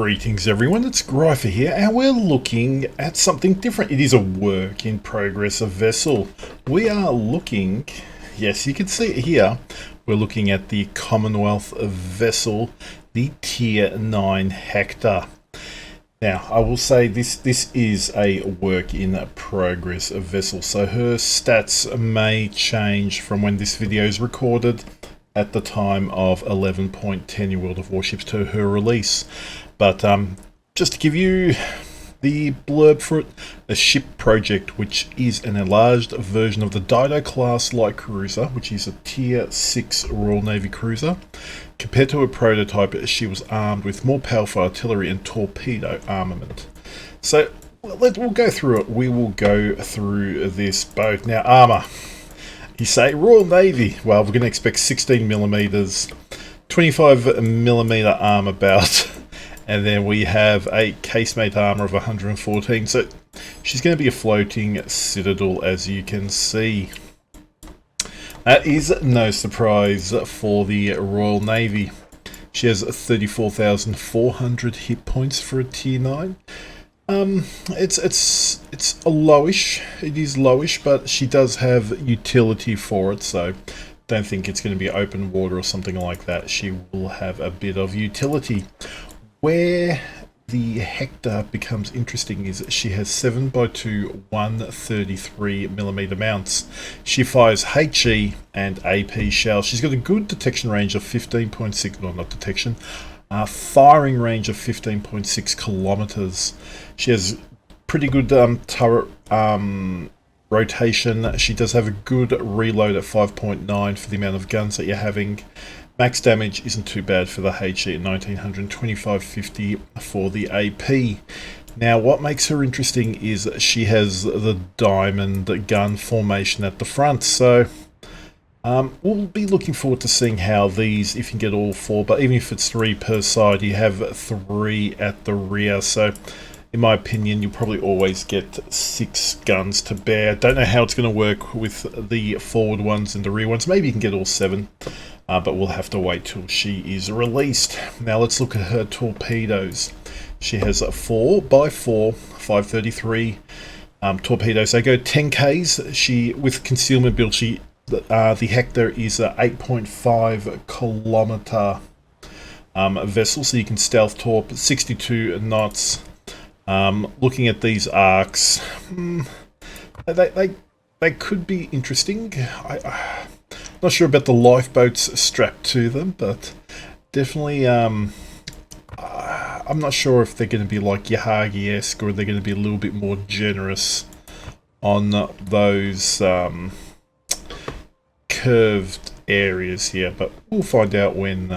Greetings everyone, it's Grypher here and we're looking at something different. It is a work in progress vessel. We are looking, yes you can see it here, we're looking at the Commonwealth vessel, the Tier 9 Hector. Now I will say this is a work in progress vessel, so her stats may change from when this video is recorded at the time of 11.10 Your World of Warships to her release. But just to give you the blurb for it, a ship project which is an enlarged version of the Dido class light cruiser, which is a tier 6 Royal Navy cruiser. Compared to a prototype, she was armed with more powerful artillery and torpedo armament. So we'll go through it. We will go through this boat. Now, armour. You say Royal Navy. Well, we're going to expect 16mm, 25mm armour bout, and then we have a casemate armour of 114. So she's going to be a floating citadel, as you can see. That is no surprise for the Royal Navy. She has 34,400 hit points for a tier 9. It's a lowish. It is lowish, but she does have utility for it, so don't think it's going to be open water or something like that. She will have a bit of utility. Where the Hector becomes interesting is that she has 7x2 133mm mounts. She fires HE and AP shells. She's got a good detection range of 15.6, well, not detection, firing range of 15.6 kilometers. She has pretty good turret rotation. She does have a good reload at 5.9 for the amount of guns that you're having. Max damage isn't too bad for the HE at 1900, 2550 for the AP. Now, what makes her interesting is that she has the diamond gun formation at the front. So we'll be looking forward to seeing how these, if you can get all four, but even if it's 3 per side, you have 3 at the rear. So in my opinion, you'll probably always get 6 guns to bear. Don't know how it's going to work with the forward ones and the rear ones. Maybe you can get all 7, but we'll have to wait till she is released. Now let's look at her torpedoes. She has 4x4 533 torpedoes. They go 10Ks. She, with concealment build, the Hector is a 8.5 kilometer vessel, so you can stealth torp 62 knots. Looking at these arcs, they could be interesting. I'm not sure about the lifeboats strapped to them, but definitely I'm not sure if they're going to be like Yahagi-esque or they're going to be a little bit more generous on those curved areas here, but we'll find out when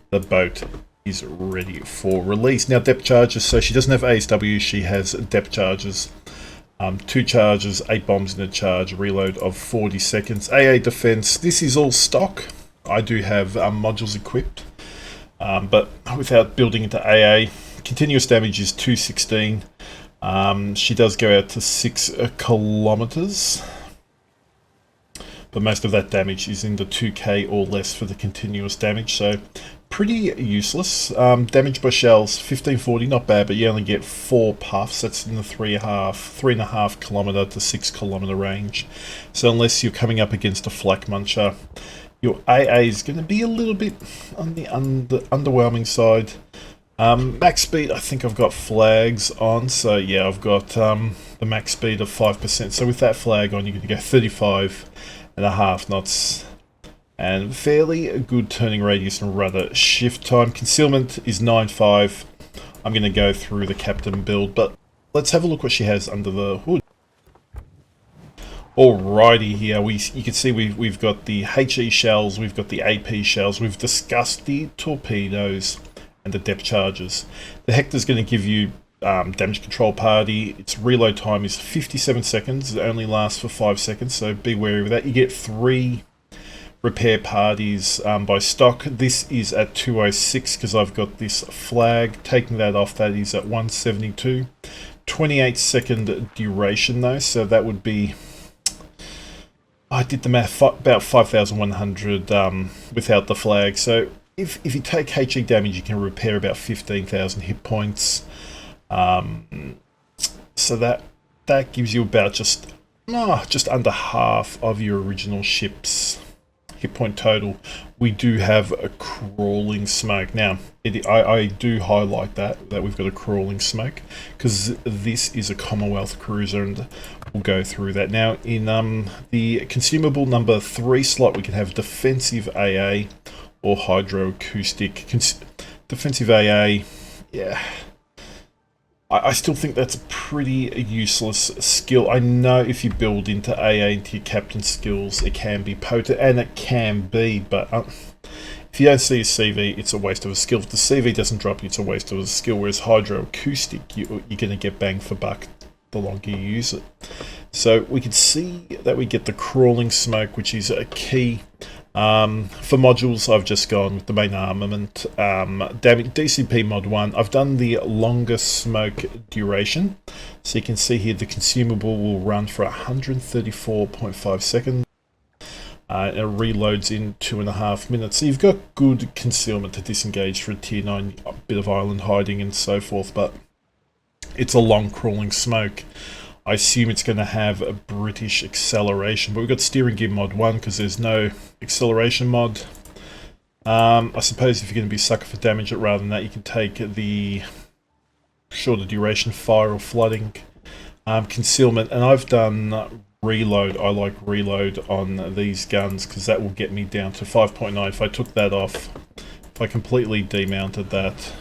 the boat is ready for release. Now, depth charges, so she doesn't have ASW, she has depth charges. 2 charges, 8 bombs in a charge, reload of 40 seconds. AA defense, this is all stock. I do have modules equipped, but without building into AA. Continuous damage is 216. She does go out to 6 kilometers, but most of that damage is in the 2k or less for the continuous damage, so pretty useless. Damage by shells 1540, not bad, but you only get 4 puffs. That's in the 3.5 kilometer to 6 kilometer range. So unless you're coming up against a flak muncher, your AA is going to be a little bit on the underwhelming side. Max speed, I think I've got flags on, so yeah, I've got the max speed of 5%. So with that flag on, you're going to go 35.5 knots. And fairly good turning radius and rudder shift time. Concealment is 9.5. I'm going to go through the captain build, but let's have a look what she has under the hood. Alrighty, here you can see we've got the HE shells, we've got the AP shells, we've discussed the torpedoes and the depth charges. The Hector's going to give you damage control party. Its reload time is 57 seconds. It only lasts for 5 seconds, so be wary of that. You get 3 repair parties by stock. This is at 206 because I've got this flag. Taking that off, that is at 172. 28-second duration though, so that would be, I did the math, about 5,100 without the flag. So if you take HE damage, you can repair about 15,000 hit points. So that gives you about just under half of your original ship's hit point total. We do have a crawling smoke. Now, I do highlight that we've got a crawling smoke, because this is a Commonwealth cruiser, and we'll go through that. Now, in the consumable number 3 slot, we can have defensive AA or hydroacoustic. Defensive AA, yeah, I still think that's a pretty useless skill. I know if you build into AA into your captain skills, it can be potent, and it can be, but if you don't see a CV, it's a waste of a skill. If the CV doesn't drop you, it's a waste of a skill, whereas hydroacoustic, you're going to get bang for buck the longer you use it. So we can see that we get the crawling smoke, which is a key. For modules, I've just gone with the main armament. DCP mod 1, I've done the longer smoke duration. So you can see here the consumable will run for 134.5 seconds. It reloads in 2.5 minutes. So you've got good concealment to disengage for a tier 9, a bit of island hiding and so forth, but it's a long crawling smoke. I assume it's going to have a British acceleration, but we've got steering gear mod 1 because there's no acceleration mod. I suppose if you're going to be sucker for damage rather than that, you can take the shorter duration fire or flooding. Concealment, and I've done reload. I like reload on these guns because that will get me down to 5.9. If I took that off, if I completely demounted that,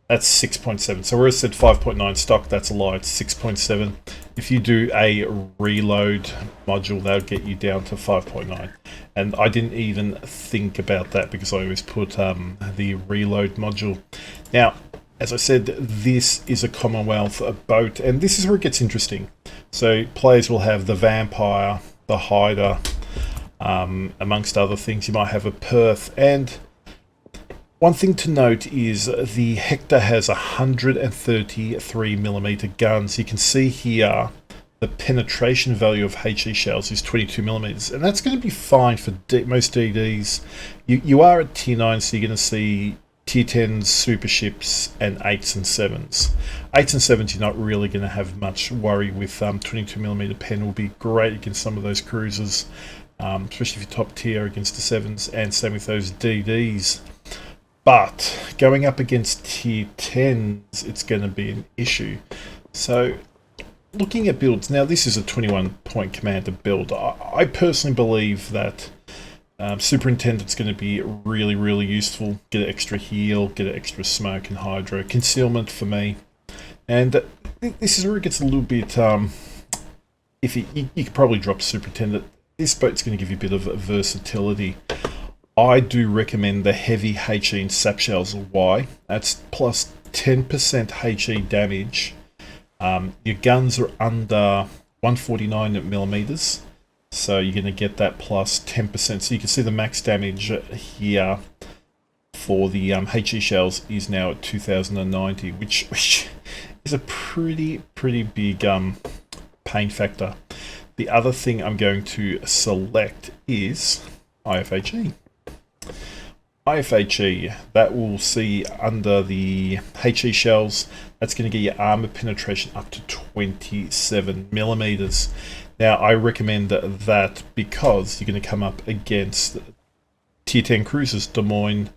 that's 6.7. So where it said 5.9 stock, that's a lie. It's 6.7. If you do a reload module, that'll get you down to 5.9. And I didn't even think about that because I always put the reload module. Now, as I said, this is a Commonwealth boat, and this is where it gets interesting. So players will have the Vampire, the Hider, amongst other things. You might have a Perth, and one thing to note is the Hector has 133mm guns. You can see here the penetration value of HE shells is 22mm, and that's going to be fine for most DDs. You are at tier 9, so you're going to see tier 10s, super ships, and 8s and 7s. 8s and 7s, you're not really going to have much worry with. 22mm pen will be great against some of those cruisers, especially if you're top tier against the 7s, and same with those DDs. But going up against tier 10s, it's going to be an issue. So looking at builds, now this is a 21-point commander build. I personally believe that Superintendent's going to be really, really useful. Get an extra heal, get an extra smoke and hydro. Concealment for me. And this is where it gets a little bit iffy. You could probably drop Superintendent. This boat's going to give you a bit of versatility. I do recommend the heavy HE and sap shells. Why? That's plus 10% HE damage. Your guns are under 149mm, so you're going to get that plus 10%. So you can see the max damage here for the HE shells is now at 2090, which is a pretty big pain factor. The other thing I'm going to select is IFHE. IFHE, that will see under the HE shells, that's going to get your armor penetration up to 27mm. Now, I recommend that because you're going to come up against tier 10 cruisers, Des Moines,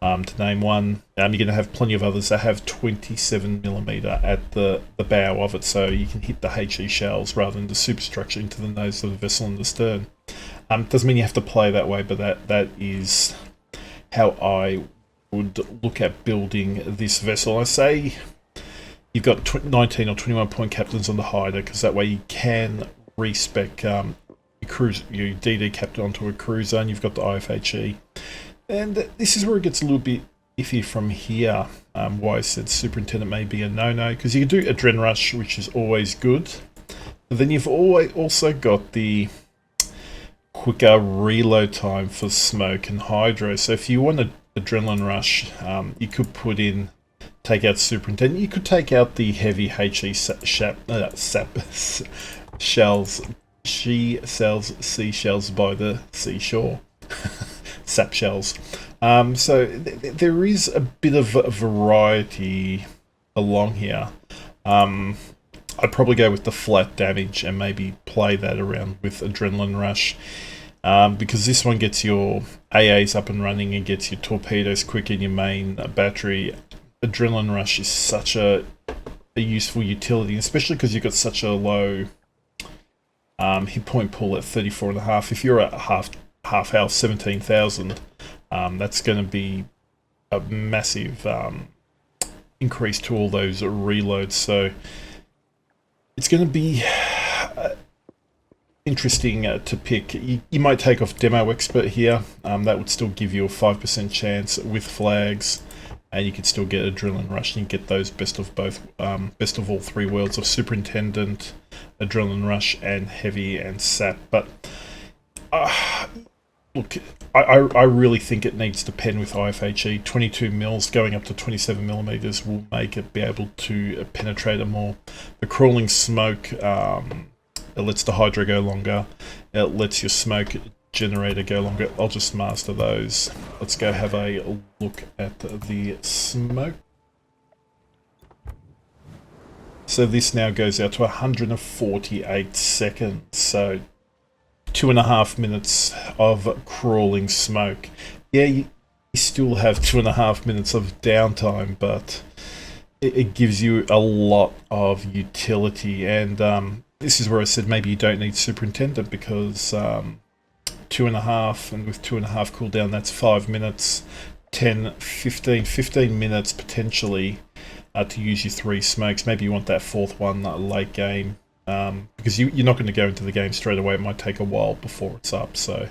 to name one. You're going to have plenty of others that have 27mm at the bow of it, so you can hit the HE shells rather than the superstructure into the nose of the vessel and the stern. Doesn't mean you have to play that way, but that is how I would look at building this vessel. I say you've got 19 or 21 point captains on the Hider, because that way you can respec your DD captain onto a cruiser, and you've got the IFHE. And this is where it gets a little bit iffy from here. Why I said Superintendent may be a no-no, because you can do Adren Rush, which is always good. But then you've also got the quicker reload time for smoke and hydro. So if you want an adrenaline rush, you could take out Superintendent. You could take out the heavy HE sap shells she sells seashells by the seashore. Sap shells. So there is a bit of variety along here. I'd probably go with the flat damage and maybe play that around with Adrenaline Rush. Because this one gets your AAs up and running and gets your torpedoes quick in your main battery. Adrenaline Rush is such a useful utility, especially because you've got such a low hit point pool at 34.5. If you're at half health, 17,000, that's going to be a massive increase to all those reloads. So it's going to be interesting to pick. You might take off Demo Expert here. That would still give you a 5% chance with flags, and you could still get Adrenaline Rush and you get those best of all three worlds of Superintendent, Adrenaline Rush, and Heavy and Sap. But look, I really think it needs to pen with IFHE. 22 mils going up to 27 millimeters will make it be able to penetrate it more. The Crawling Smoke, it lets the Hydra go longer. It lets your smoke generator go longer. I'll just master those. Let's go have a look at the smoke. So this now goes out to 148 seconds. So 2.5 minutes of crawling smoke. Yeah, you still have 2.5 minutes of downtime, but it gives you a lot of utility. And this is where I said maybe you don't need Superintendent, because 2.5, and with 2.5 cooldown, that's 5 minutes, 10, 15 minutes potentially to use your 3 smokes. Maybe you want that 4th one late game, because you're not going to go into the game straight away. It might take a while before it's up, so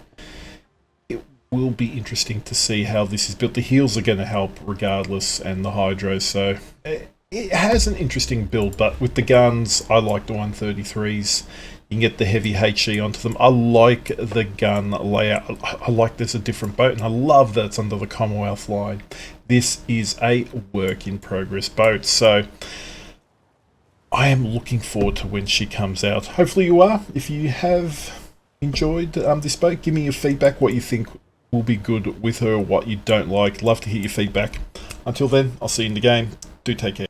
it will be interesting to see how this is built. The heals are going to help regardless, and the hydro, so it has an interesting build. But with the guns, I like the 133s. You can get the heavy HE onto them. I like the gun layout. I like there's a different boat, and I love that it's under the Commonwealth line. This is a work in progress boat, so I am looking forward to when she comes out. Hopefully you are. If you have enjoyed this boat, give me your feedback, what you think will be good with her, what you don't like. Love to hear your feedback. Until then, I'll see you in the game. Do take care.